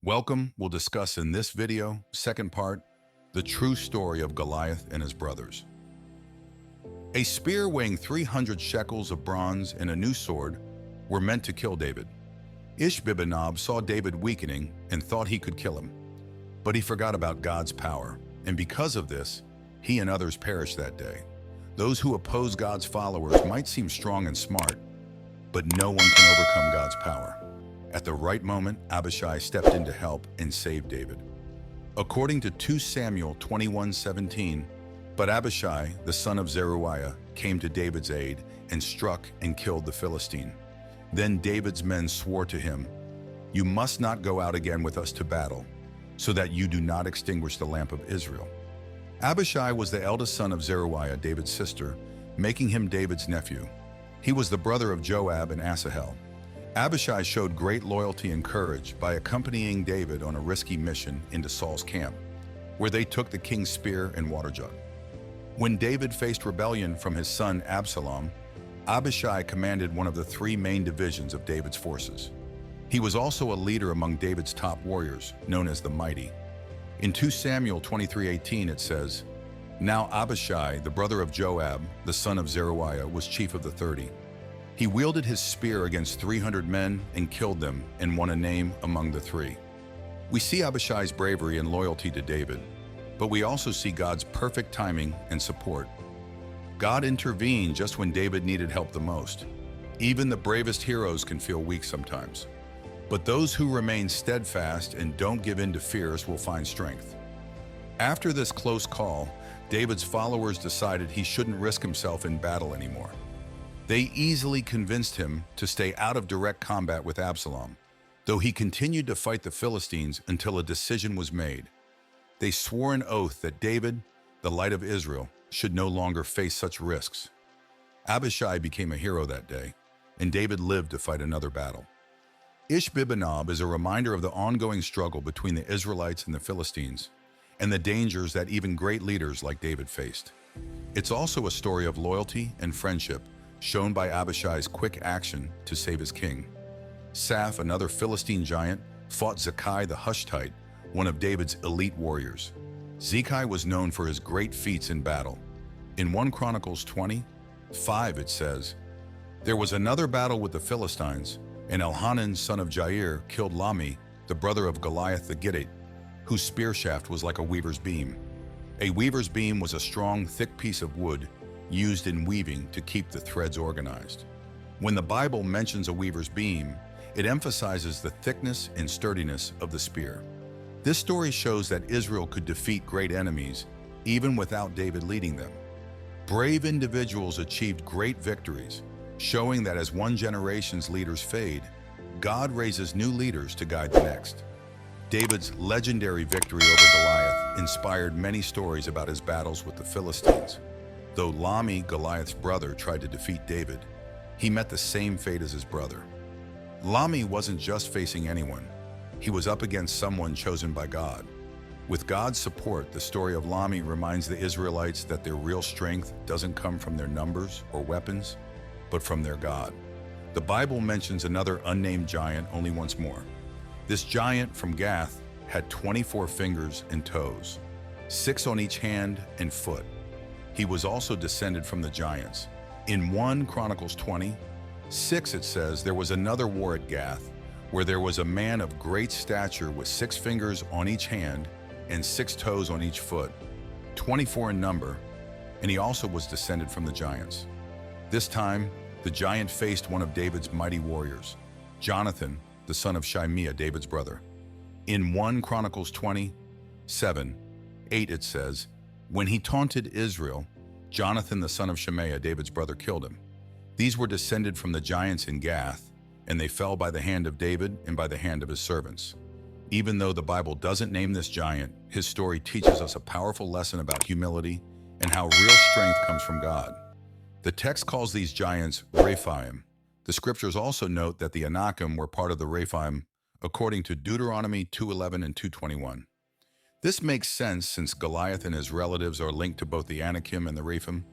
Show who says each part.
Speaker 1: Welcome. We'll discuss in this video, second part, the true story of Goliath and his brothers. A spear weighing 300 shekels of bronze and a new sword were meant to kill David. Ishbi-benob saw David weakening and thought he could kill him. But he forgot about God's power, and because of this, he and others perished that day. Those who oppose God's followers might seem strong and smart, but no one can overcome God's power. At the right moment, Abishai stepped in to help and saved David. According to 2 Samuel 21:17, but Abishai, the son of Zeruiah, came to David's aid and struck and killed the Philistine. Then David's men swore to him, "You must not go out again with us to battle, so that you do not extinguish the lamp of Israel." Abishai was the eldest son of Zeruiah, David's sister, making him David's nephew. He was the brother of Joab and Asahel. Abishai showed great loyalty and courage by accompanying David on a risky mission into Saul's camp, where they took the king's spear and water jug. When David faced rebellion from his son Absalom, Abishai commanded one of the 3 main divisions of David's forces. He was also a leader among David's top warriors, known as the Mighty. In 2 Samuel 23:18 it says, "Now Abishai, the brother of Joab, the son of Zeruiah, was chief of the 30. He wielded his spear against 300 men and killed them and won a name among the 3. We see Abishai's bravery and loyalty to David, but we also see God's perfect timing and support. God intervened just when David needed help the most. Even the bravest heroes can feel weak sometimes. But those who remain steadfast and don't give in to fears will find strength. After this close call, David's followers decided he shouldn't risk himself in battle anymore. They easily convinced him to stay out of direct combat with Absalom, though he continued to fight the Philistines until a decision was made. They swore an oath that David, the light of Israel, should no longer face such risks. Abishai became a hero that day, and David lived to fight another battle. Ishbi-benob is a reminder of the ongoing struggle between the Israelites and the Philistines, and the dangers that even great leaders like David faced. It's also a story of loyalty and friendship, shown by Abishai's quick action to save his king. Saph, another Philistine giant, fought Zekai the Hushtite, one of David's elite warriors. Zekai was known for his great feats in battle. In 1 Chronicles 20:5 it says, "There was another battle with the Philistines, and Elhanan son of Jair killed Lami, the brother of Goliath the Gittite, whose spear shaft was like a weaver's beam." A weaver's beam was a strong, thick piece of wood used in weaving to keep the threads organized. When the Bible mentions a weaver's beam, it emphasizes the thickness and sturdiness of the spear. This story shows that Israel could defeat great enemies even without David leading them. Brave individuals achieved great victories, showing that as one generation's leaders fade, God raises new leaders to guide the next. David's legendary victory over Goliath inspired many stories about his battles with the Philistines. Though Lami, Goliath's brother, tried to defeat David, he met the same fate as his brother. Lami wasn't just facing anyone. He was up against someone chosen by God. With God's support, the story of Lami reminds the Israelites that their real strength doesn't come from their numbers or weapons, but from their God. The Bible mentions another unnamed giant only once more. This giant from Gath had 24 fingers and toes, 6 on each hand and foot. He was also descended from the giants. In 1 Chronicles 20:6 it says, "There was another war at Gath, where there was a man of great stature with 6 fingers on each hand and 6 toes on each foot, 24 in number, and he also was descended from the giants." This time, the giant faced one of David's mighty warriors, Jonathan, the son of Shimea, David's brother. In 1 Chronicles 27:8 it says, "When he taunted Israel, Jonathan, the son of Shimea, David's brother, killed him. These were descended from the giants in Gath, and they fell by the hand of David and by the hand of his servants." Even though the Bible doesn't name this giant, his story teaches us a powerful lesson about humility and how real strength comes from God. The text calls these giants Rephaim. The scriptures also note that the Anakim were part of the Rephaim, according to Deuteronomy 2:11 and 2:21. This makes sense since Goliath and his relatives are linked to both the Anakim and the Rephaim.